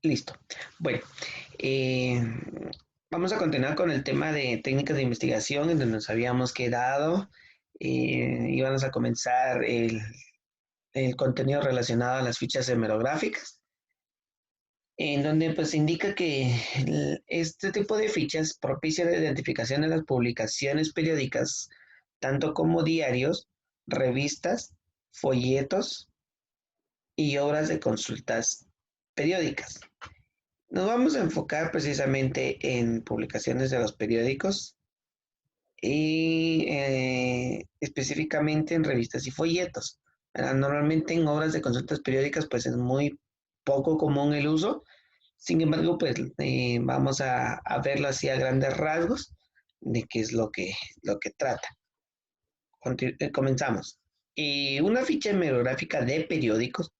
Listo. Bueno, eh, vamos a continuar con el tema de técnicas de investigación en donde nos habíamos quedado. Y vamos a comenzar el contenido relacionado a las fichas hemerográficas, en donde pues indica que este tipo de fichas propicia la identificación de las publicaciones periódicas, tanto como diarios, revistas, folletos y obras de consultas periódicas. Nos vamos a enfocar precisamente en publicaciones de los periódicos y específicamente en revistas y folletos. Normalmente en obras de consultas periódicas pues es muy poco común el uso. Sin embargo, pues vamos a verlo así a grandes rasgos de qué es lo que trata. Comenzamos. Una ficha hemerográfica de periódicos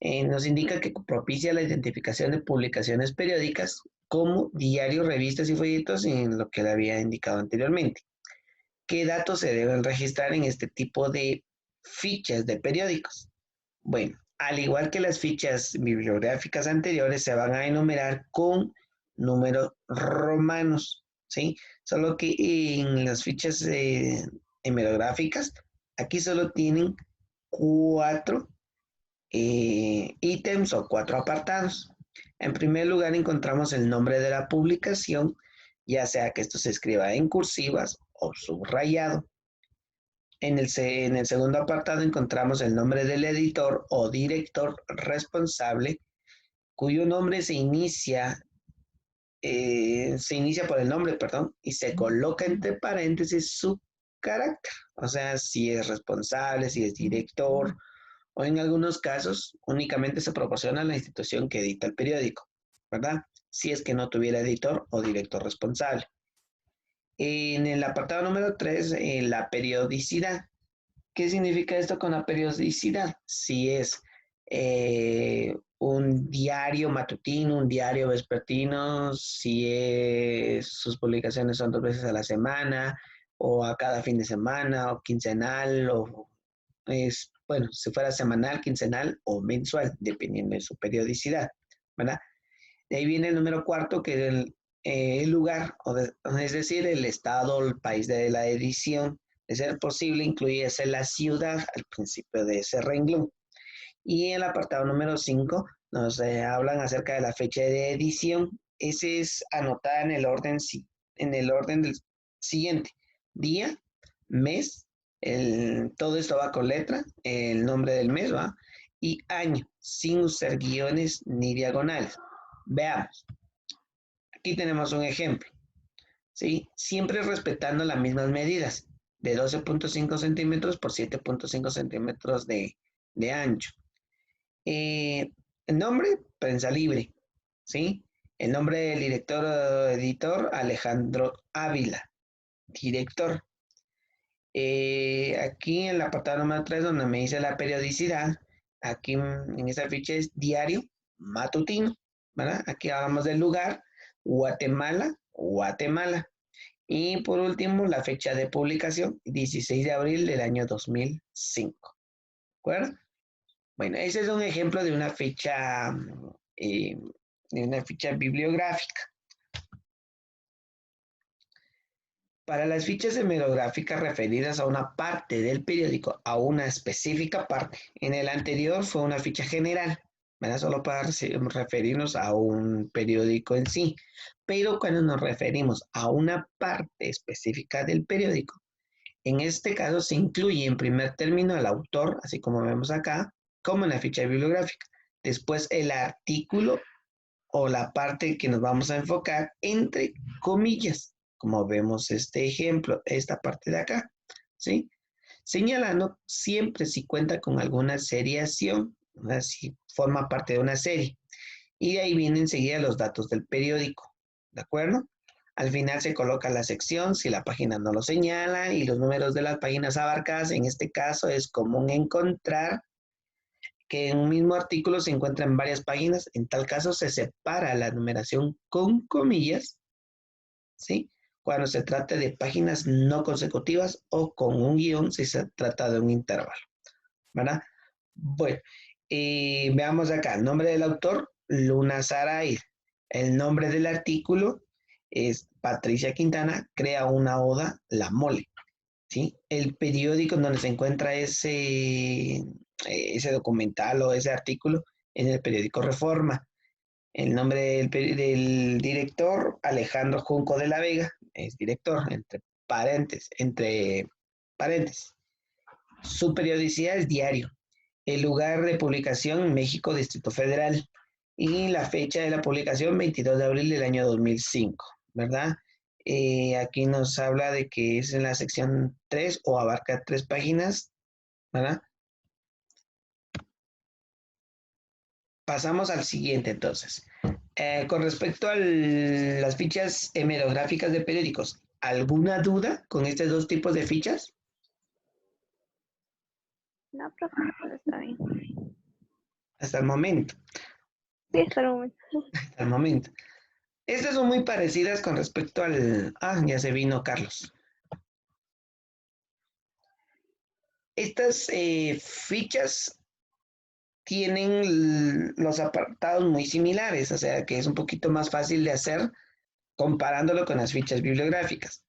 nos indica que propicia la identificación de publicaciones periódicas como diarios, revistas y folletos en lo que le había indicado anteriormente. ¿Qué datos se deben registrar en este tipo de fichas de periódicos? Bueno, al igual que las fichas bibliográficas anteriores, se van a enumerar con números romanos, ¿sí? Solo que en las fichas hemerográficas, aquí solo tienen cuatro ítems o cuatro apartados. En primer lugar encontramos el nombre de la publicación, ya sea que esto se escriba en cursivas o subrayado. En el segundo apartado encontramos el nombre del editor o director responsable, cuyo nombre se inicia por el nombre, perdón, y se coloca entre paréntesis su carácter. O sea, si es responsable, si es director, o en algunos casos únicamente se proporciona a la institución que edita el periódico, ¿verdad? Si es que no tuviera editor o director responsable. En el apartado número 3, la periodicidad. ¿Qué significa esto con la periodicidad? Si es un diario matutino, un diario vespertino, si sus publicaciones son 2 veces a la semana, o a cada fin de semana, o quincenal, o bueno, si fuera semanal, quincenal o mensual, dependiendo de su periodicidad, ¿verdad? De ahí viene el número cuarto, que es el lugar, es decir, el estado o el país de la edición. De ser posible, incluyese la ciudad al principio de ese renglón. Y el apartado número 5 nos hablan acerca de la fecha de edición. Ese es anotada en el orden del siguiente: día, mes, todo esto va con letra, el nombre del mes, ¿va? Y año, sin usar guiones ni diagonales. Veamos, aquí tenemos un ejemplo, ¿sí? Siempre respetando las mismas medidas, de 12.5 centímetros por 7.5 centímetros de ancho. El nombre, prensa libre, ¿sí? El nombre del director o editor, Alejandro Ávila, director. Aquí en la apartado número 3, donde me dice la periodicidad, aquí en esta ficha es diario matutino, ¿verdad? Aquí hablamos del lugar, Guatemala, Guatemala. Y por último, la fecha de publicación, 16 de abril del año 2005. ¿De acuerdo? Bueno, ese es un ejemplo eh, de una ficha bibliográfica. Para las fichas hemerográficas referidas a una parte del periódico, a una específica parte, en el anterior fue una ficha general, ¿verdad? Solo para referirnos a un periódico en sí. Pero cuando nos referimos a una parte específica del periódico, en este caso se incluye en primer término al autor, así como vemos acá, como en la ficha bibliográfica. Después el artículo o la parte que nos vamos a enfocar entre comillas, como vemos este ejemplo, esta parte de acá, ¿sí? Señalando siempre si cuenta con alguna seriación, si forma parte de una serie. Y de ahí vienen enseguida los datos del periódico, ¿de acuerdo? Al final se coloca la sección si la página no lo señala y los números de las páginas abarcadas. En este caso es común encontrar que en un mismo artículo se encuentra en varias páginas. En tal caso se separa la numeración con comillas, ¿sí? Cuando se trata de páginas no consecutivas o con un guión si se trata de un intervalo, ¿verdad? Bueno, veamos acá, nombre del autor, Luna Saray. El nombre del artículo es Patricia Quintana crea una oda, La Mole. ¿Sí? El periódico en donde se encuentra ese documental o ese artículo es el periódico Reforma. El nombre del director, Alejandro Junco de la Vega, es director, entre paréntesis. Su periodicidad es diario. El lugar de publicación, México, Distrito Federal. Y la fecha de la publicación, 22 de abril del año 2005, ¿verdad? Aquí nos habla de que es en la sección 3 o abarca 3 páginas, ¿verdad? Pasamos al siguiente entonces. Con respecto a las fichas hemerográficas de periódicos, ¿alguna duda con estos dos tipos de fichas? No, profe, pero está bien. Hasta el momento. Sí, hasta el momento. Hasta el momento. Estas son muy parecidas con respecto al... Ah, ya se vino Carlos. Estas fichas tienen los apartados muy similares, o sea que es un poquito más fácil de hacer comparándolo con las fichas bibliográficas.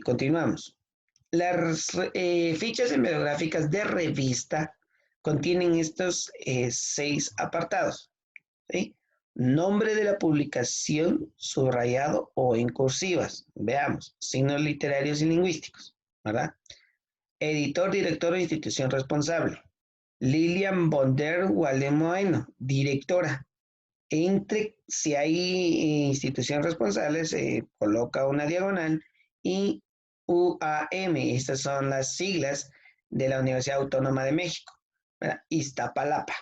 Continuamos. Las fichas bibliográficas de revista contienen estos 6 apartados. ¿Sí? Nombre de la publicación subrayado o en cursivas. Veamos, signos literarios y lingüísticos, ¿verdad? Editor, director o institución responsable. Lilian von der Waldemoeno, directora. Si hay institución responsable, se coloca una diagonal y UAM, estas son las siglas de la Universidad Autónoma de México, ¿verdad? Iztapalapa.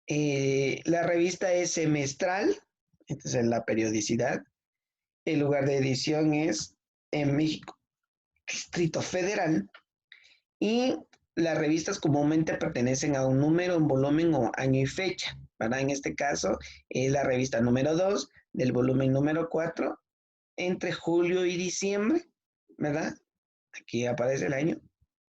La revista es semestral, entonces la periodicidad. El lugar de edición es en México, Distrito Federal. Y las revistas comúnmente pertenecen a un número, un volumen o año y fecha, ¿verdad? En este caso es la revista número 2 del volumen número 4 entre julio y diciembre, ¿verdad? Aquí aparece el año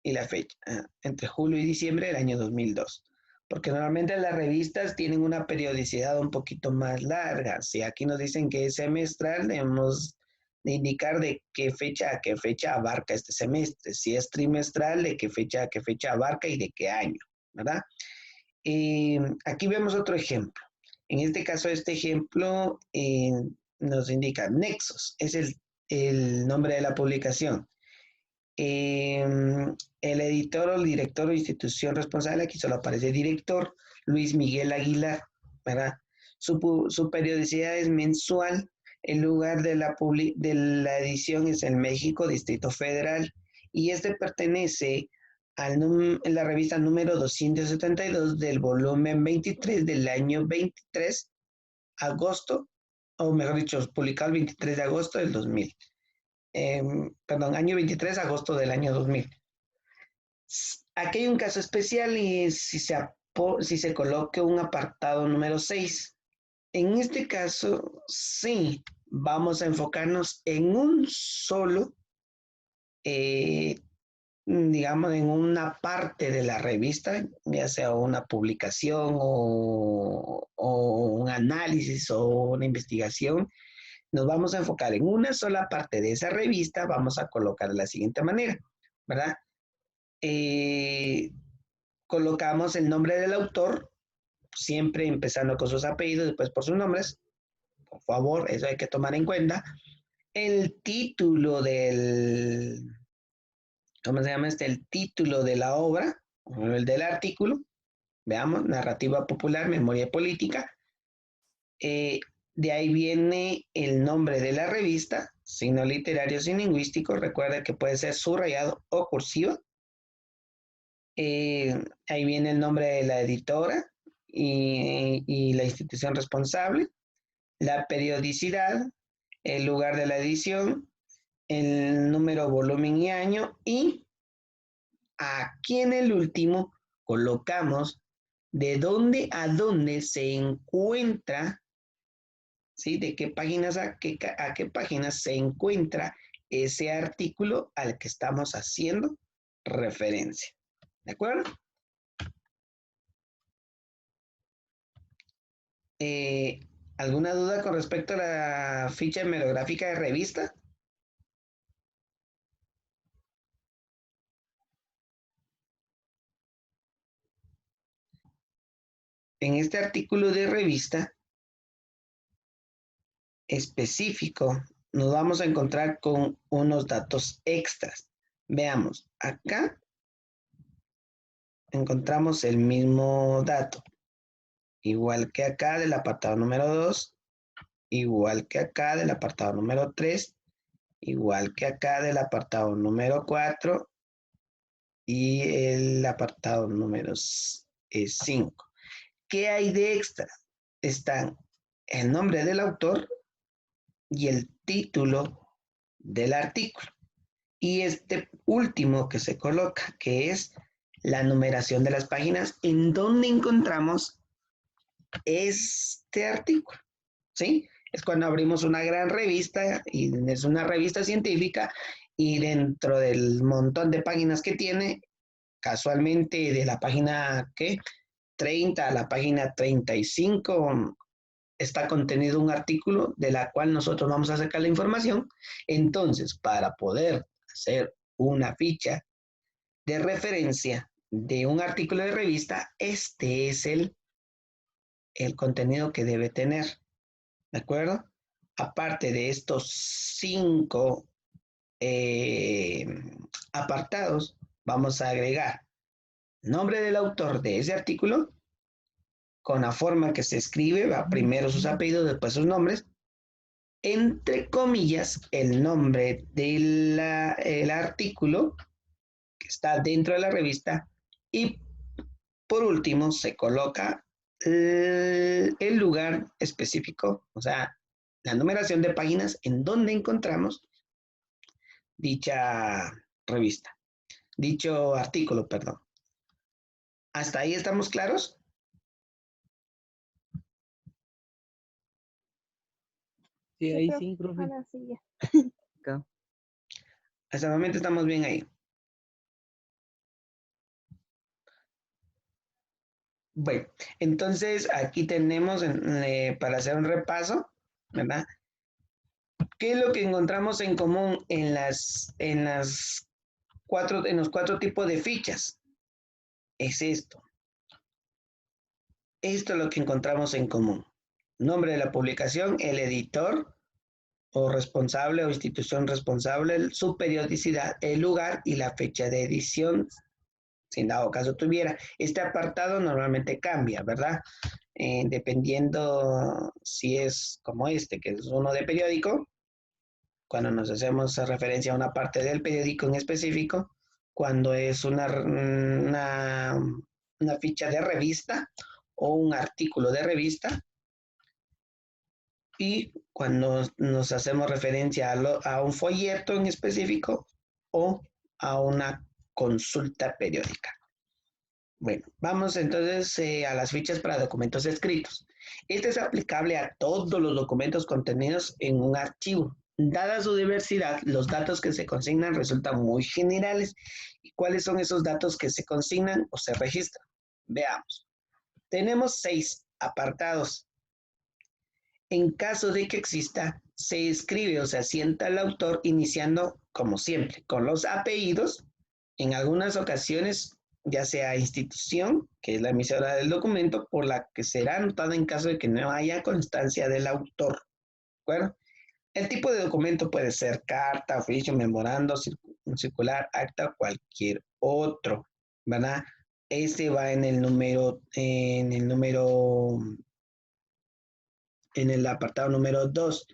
y la fecha, entre julio y diciembre del año 2002. Porque normalmente las revistas tienen una periodicidad un poquito más larga. Si aquí nos dicen que es semestral, debemos de indicar de qué fecha a qué fecha abarca este semestre. Si es trimestral, de qué fecha a qué fecha abarca y de qué año, ¿verdad? Aquí vemos otro ejemplo. En este caso, este ejemplo nos indica Nexos, es el nombre de la publicación. El editor o el director o institución responsable, aquí solo aparece director, Luis Miguel Aguilar, ¿verdad? Su periodicidad es mensual, el lugar de la edición es en México, Distrito Federal, y este pertenece en la revista número 272 del volumen 23 del año 23, agosto, o mejor dicho, publicado el 23 de agosto del 2000. Perdón, año 23, agosto del año 2000. Aquí hay un caso especial y si se coloque un apartado número 6. En este caso, sí, vamos a enfocarnos en un solo, digamos, en una parte de la revista, ya sea una publicación o un análisis o una investigación. Nos vamos a enfocar en una sola parte de esa revista, vamos a colocar de la siguiente manera, ¿verdad? Colocamos el nombre del autor, siempre empezando con sus apellidos, después por sus nombres, por favor, eso hay que tomar en cuenta. El título ¿cómo se llama este? El título de la obra, o el del artículo, veamos, narrativa popular, memoria política. De ahí viene el nombre de la revista, signos literarios y lingüísticos, recuerda que puede ser subrayado o cursiva. Ahí viene el nombre de la editora y la institución responsable, la periodicidad, el lugar de la edición, el número, volumen y año, y aquí en el último colocamos de dónde a dónde se encuentra, ¿sí? De qué páginas a qué páginas se encuentra ese artículo al que estamos haciendo referencia. ¿De acuerdo? Eh, ¿Alguna duda con respecto a la ficha hemerográfica de revista? En este artículo de revista específico nos vamos a encontrar con unos datos extras. Veamos, acá encontramos el mismo dato, igual que acá del apartado número 2, igual que acá del apartado número 3, igual que acá del apartado número 4 y el apartado número 5. ¿Qué hay de extra? Están el nombre del autor y el título del artículo. Y este último que se coloca, que es la numeración de las páginas en donde encontramos este artículo, ¿sí? Es cuando abrimos una gran revista y es una revista científica y dentro del montón de páginas que tiene, casualmente de la página ¿qué? 30 a la página 35 está contenido un artículo de la cual nosotros vamos a sacar la información. Entonces, para poder hacer una ficha de referencia de un artículo de revista, este es el contenido que debe tener, ¿de acuerdo? Aparte de estos 5 eh, apartados, vamos a agregar nombre del autor de ese artículo, con la forma que se escribe, va primero sus apellidos, después sus nombres, entre comillas, el nombre del artículo que está dentro de la revista y por último se coloca el lugar específico, o sea, la numeración de páginas en donde encontramos dicha revista, dicho artículo, perdón. ¿Hasta ahí estamos claros? Sí, Sí, ahí profe. sí, profe. Ahora sí ya. Acá. Hasta el momento estamos bien ahí. Bueno, entonces aquí tenemos para hacer un repaso, ¿verdad? ¿Qué es lo que encontramos en común en los 4 tipos de fichas? Es esto. Esto es lo que encontramos en común. Nombre de la publicación, el editor o responsable o institución responsable, su periodicidad, el lugar y la fecha de edición, si en dado caso tuviera. Este apartado normalmente cambia, ¿verdad? Dependiendo si es como este, que es uno de periódico, cuando nos hacemos referencia a una parte del periódico en específico, cuando es una ficha de revista o un artículo de revista, y cuando nos hacemos referencia a un folleto en específico o a una consulta periódica. Bueno, vamos entonces a las fichas para documentos escritos. Este es aplicable a todos los documentos contenidos en un archivo. Dada su diversidad, los datos que se consignan resultan muy generales. ¿Y cuáles son esos datos que se consignan o se registran? Veamos. Tenemos 6 apartados. En caso de que exista, se escribe o se asienta el autor iniciando, como siempre, con los apellidos. En algunas ocasiones, ya sea institución, que es la emisora del documento, por la que será anotada en caso de que no haya constancia del autor. ¿De acuerdo? El tipo de documento puede ser carta, oficio, memorando, circular, acta, cualquier otro, ¿verdad? Este va en el apartado número 2.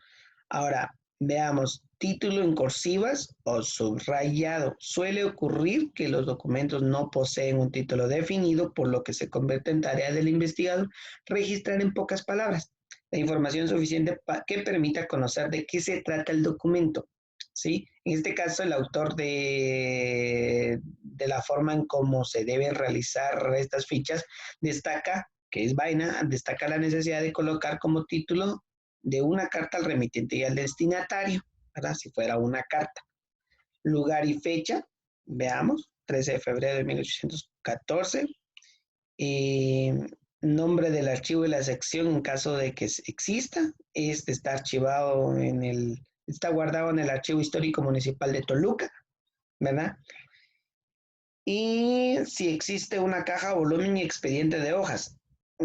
Ahora, veamos, título en cursivas o subrayado. Suele ocurrir que los documentos no poseen un título definido, por lo que se convierte en tarea del investigador registrar en pocas palabras la información suficiente que permita conocer de qué se trata el documento. ¿Sí? En este caso, el autor de la forma en cómo se deben realizar estas fichas destaca que es vaina, destaca la necesidad de colocar como título de una carta al remitente y al destinatario, ¿verdad? Si fuera una carta. Lugar y fecha, veamos, 13 de febrero de 1814. nombre del archivo y la sección en caso de que exista. Este está archivado está guardado en el Archivo Histórico Municipal de Toluca, ¿verdad? Y si existe una caja, volumen y expediente de hojas.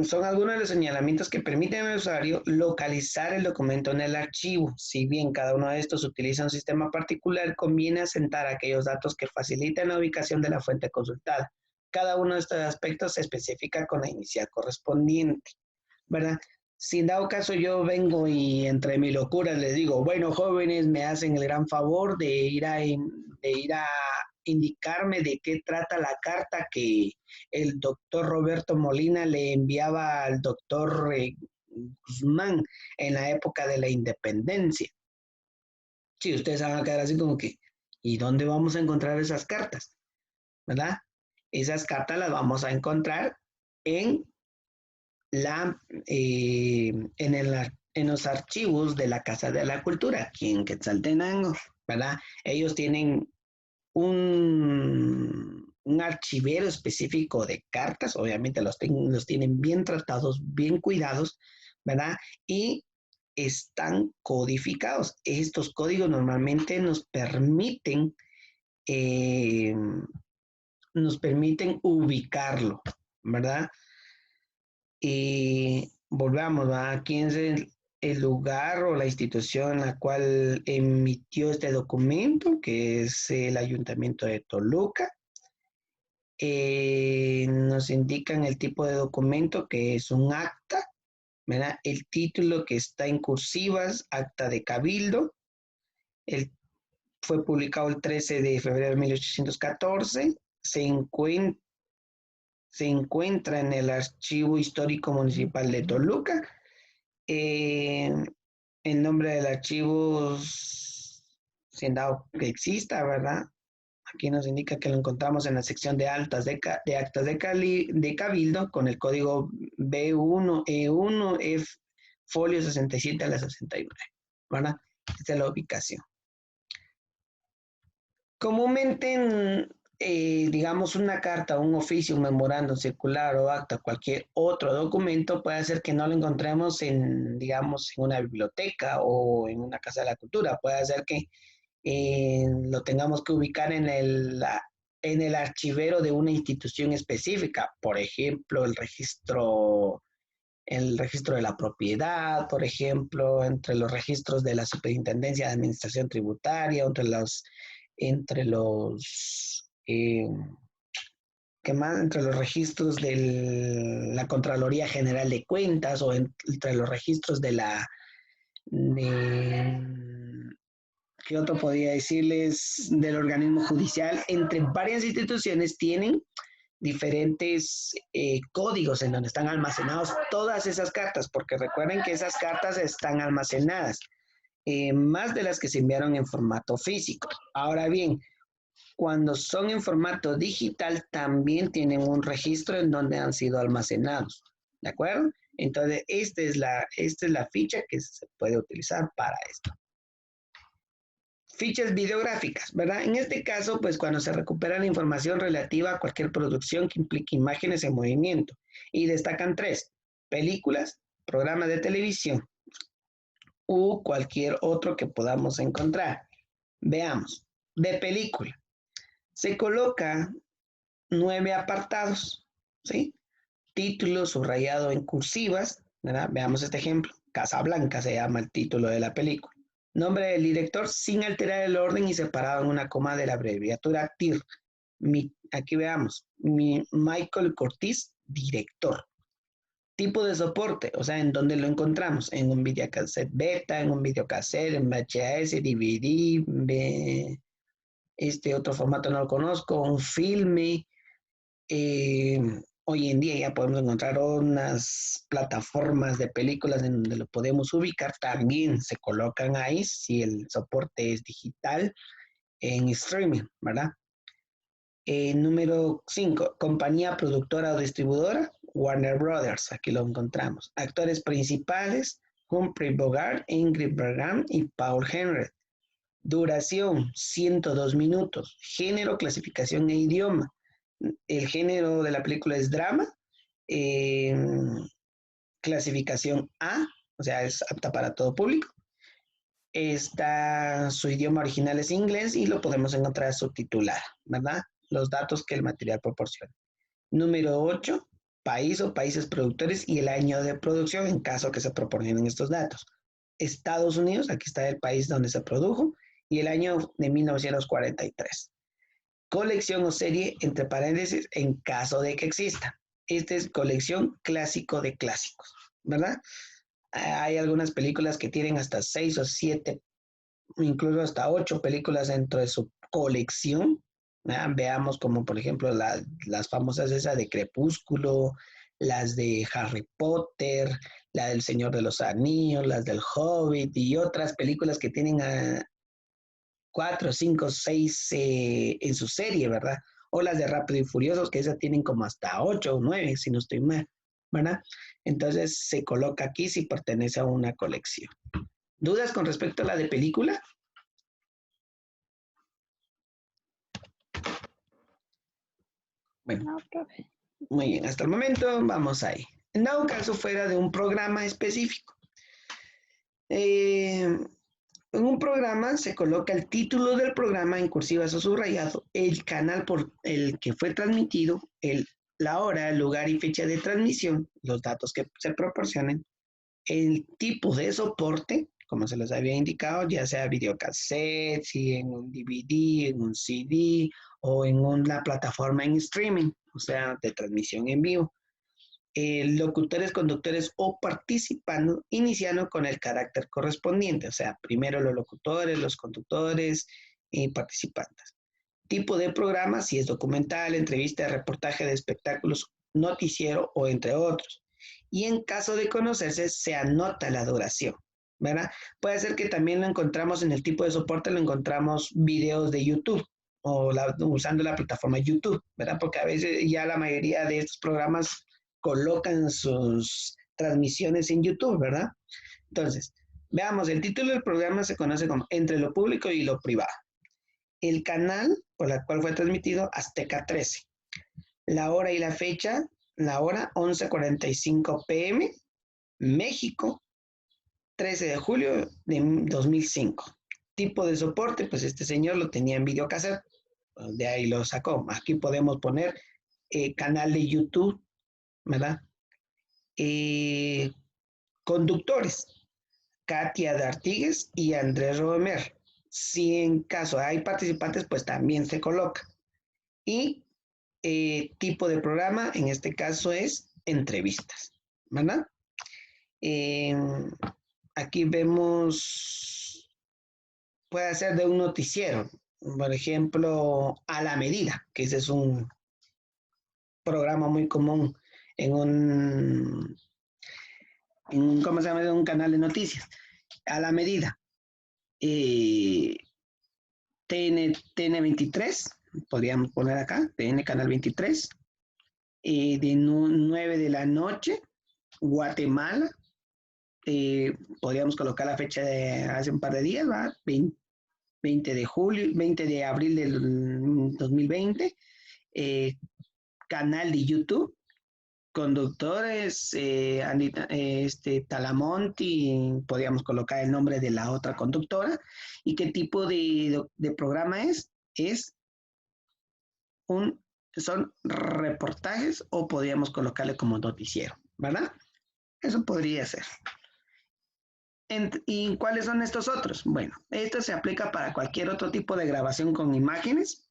Son algunos de los señalamientos que permiten al usuario localizar el documento en el archivo. Si bien cada uno de estos utiliza un sistema particular, conviene asentar aquellos datos que facilitan la ubicación de la fuente consultada. Cada uno de estos aspectos se especifica con la inicial correspondiente, ¿verdad? Si en dado caso yo vengo y entre mi locura les digo, bueno, jóvenes, me hacen el gran favor de ir a indicarme de qué trata la carta que el doctor Roberto Molina le enviaba al doctor Guzmán en la época de la independencia. Sí, ustedes van a quedar así como que, ¿y dónde vamos a encontrar esas cartas? ¿Verdad? Esas cartas las vamos a encontrar en en los archivos de la Casa de la Cultura, aquí en Quetzaltenango, ¿verdad? Ellos tienen un archivero específico de cartas, obviamente los tienen bien tratados, bien cuidados, ¿verdad? Y están codificados. Estos códigos normalmente eh, nos permiten ubicarlo, ¿verdad? Y volvamos, ¿verdad? ¿Quién es el lugar o la institución en la cual emitió este documento? Que es el Ayuntamiento de Toluca. Nos indican el tipo de documento, que es un acta, ¿verdad? El título, que está en cursivas, acta de cabildo. Fue publicado el 13 de febrero de 1814. Se encuentra en el Archivo Histórico Municipal de Toluca. El nombre del archivo, sin dado que exista, ¿verdad? Aquí nos indica que lo encontramos en la sección de actas de Cabildo con el código B1E1F folio 67 a la 69, ¿verdad? Esta es la ubicación. Comúnmente, digamos, una carta, un oficio, un memorándum circular o acta, cualquier otro documento, puede ser que no lo encontremos digamos, en una biblioteca o en una casa de la cultura. Puede ser que lo tengamos que ubicar en el archivero de una institución específica, por ejemplo, el registro de la propiedad, por ejemplo, entre los registros de la Superintendencia de Administración Tributaria, entre ¿qué más? Entre los registros de la Contraloría General de Cuentas o entre los registros ¿qué otro podría decirles? Del organismo judicial. Entre varias instituciones tienen diferentes códigos en donde están almacenados todas esas cartas, porque recuerden que esas cartas están almacenadas, más de las que se enviaron en formato físico. Ahora bien, cuando son en formato digital, también tienen un registro en donde han sido almacenados, ¿de acuerdo? Entonces, esta es la ficha que se puede utilizar para esto. Fichas videográficas, ¿verdad? En este caso, pues cuando se recupera la información relativa a cualquier producción que implique imágenes en movimiento. Y destacan 3: películas, programas de televisión u cualquier otro que podamos encontrar. Veamos, de película. Se coloca 9 apartados, ¿sí? Título subrayado en cursivas, ¿verdad? Veamos este ejemplo. Casablanca se llama el título de la película. Nombre del director sin alterar el orden y separado en una coma de la abreviatura TIR. Aquí veamos, Michael Curtiz, director. Tipo de soporte, o sea, ¿en dónde lo encontramos? En un videocassette beta, en un videocassette, en VHS, DVD, este otro formato no lo conozco, un filme. Hoy en día ya podemos encontrar unas plataformas de películas en donde lo podemos ubicar. También se colocan ahí si el soporte es digital en streaming, ¿verdad? Número 5, compañía productora o distribuidora, Warner Brothers. Aquí lo encontramos. Actores principales, Humphrey Bogart, Ingrid Bergman y Paul Henry. Duración, 102 minutos. Género, clasificación e idioma. El género de la película es drama clasificación A, o sea, es apta para todo público. Su idioma original es inglés y lo podemos encontrar subtitulado, ¿verdad? Los datos que el material proporciona. Número 8, país o países productores y el año de producción en caso que se proporcionen estos datos. Estados Unidos, aquí está el país donde se produjo, y el año de 1943. Colección o serie, entre paréntesis, en caso de que exista. Esta es colección clásico de clásicos, ¿verdad? Hay algunas películas que tienen hasta 6 o 7, incluso hasta 8 películas dentro de su colección. Veamos como por ejemplo las famosas esas de Crepúsculo, las de Harry Potter, la del Señor de los Anillos, las del Hobbit y otras películas que tienen a 4, 5, 6 en su serie, ¿verdad? O las de Rápido y Furiosos, que esas tienen como hasta 8 o 9, si no estoy mal, ¿verdad? Entonces se coloca aquí si pertenece a una colección. ¿Dudas con respecto a la de película? Bueno, No, profe. muy bien, hasta el momento vamos ahí. En dado caso fuera de un programa específico. En un programa se coloca el título del programa en cursivas o subrayado, el canal por el que fue transmitido, la hora, el lugar y fecha de transmisión, los datos que se proporcionen, el tipo de soporte, como se les había indicado, ya sea videocassette, si en un DVD, en un CD o en una plataforma en streaming, o sea, de transmisión en vivo. Locutores, conductores o participando, iniciando con el carácter correspondiente, o sea, primero los locutores, los conductores y participantes. Tipo de programa, si es documental, entrevista, reportaje de espectáculos, noticiero o entre otros. Y en caso de conocerse, se anota la duración, ¿verdad? Puede ser que también lo encontramos en el tipo de soporte, lo encontramos videos de YouTube o usando la plataforma YouTube, ¿verdad? Porque a veces ya la mayoría de estos programas colocan sus transmisiones en YouTube, ¿verdad? Entonces, veamos, el título del programa se conoce como Entre lo público y lo privado. El canal por el cual fue transmitido, Azteca 13. La hora y la fecha, la hora 11:45 p.m., México, 13 de julio de 2005. Tipo de soporte, pues este señor lo tenía en videocassette, de ahí lo sacó. Aquí podemos poner canal de YouTube, ¿verdad? Conductores, Katia D'Artigues y Andrés Romer. Si en caso hay participantes, pues también se coloca. Y tipo de programa, en este caso es entrevistas, ¿verdad? Aquí vemos, puede ser de un noticiero, por ejemplo, A la Medida, que ese es un programa muy común en ¿cómo se llama? En un canal de noticias. A la Medida. TN 23, podríamos poner acá, TN Canal 23, de 9 de la noche, Guatemala, podríamos colocar la fecha de hace un par de días, ¿va? 20 de julio, 20 de abril del 2020, canal de YouTube, conductores, Talamonti, podríamos colocar el nombre de la otra conductora, y qué tipo de programa es son reportajes o podríamos colocarle como noticiero, ¿verdad? Eso podría ser. ¿Y cuáles son estos otros? Bueno, esto se aplica para cualquier otro tipo de grabación con imágenes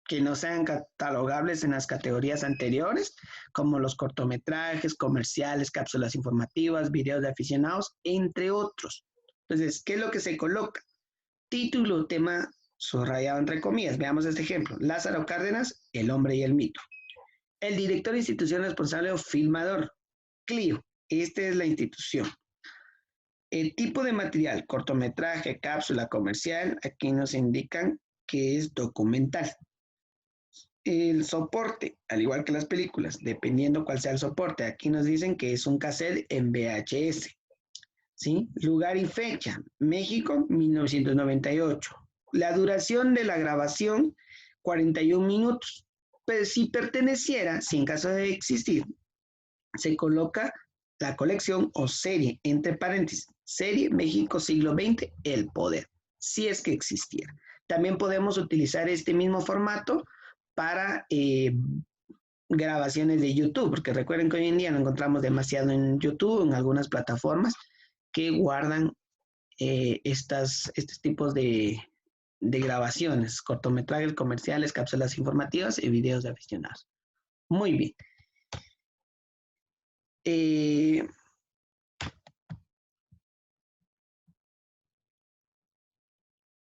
que no sean catalogables en las categorías anteriores, como los cortometrajes, comerciales, cápsulas informativas, videos de aficionados, entre otros. Entonces, ¿qué es lo que se coloca? Título, tema subrayado entre comillas. Veamos este ejemplo. Lázaro Cárdenas, El hombre y el mito. El director, institución responsable o filmador. Clio, esta es la institución. El tipo de material, cortometraje, cápsula, comercial, aquí nos indican que es documental. El soporte, al igual que las películas, dependiendo cuál sea el soporte, aquí nos dicen que es un cassette en VHS. ¿Sí? Lugar y fecha, México, 1998. La duración de la grabación, 41 minutos. Pero si perteneciera, si en caso de existir, se coloca la colección o serie, entre paréntesis, serie México siglo XX, el poder, si es que existiera. También podemos utilizar este mismo formato para grabaciones de YouTube, porque recuerden que hoy en día no encontramos demasiado en YouTube, en algunas plataformas que guardan estos tipos de grabaciones, cortometrajes comerciales, cápsulas informativas y videos de aficionados. Muy bien.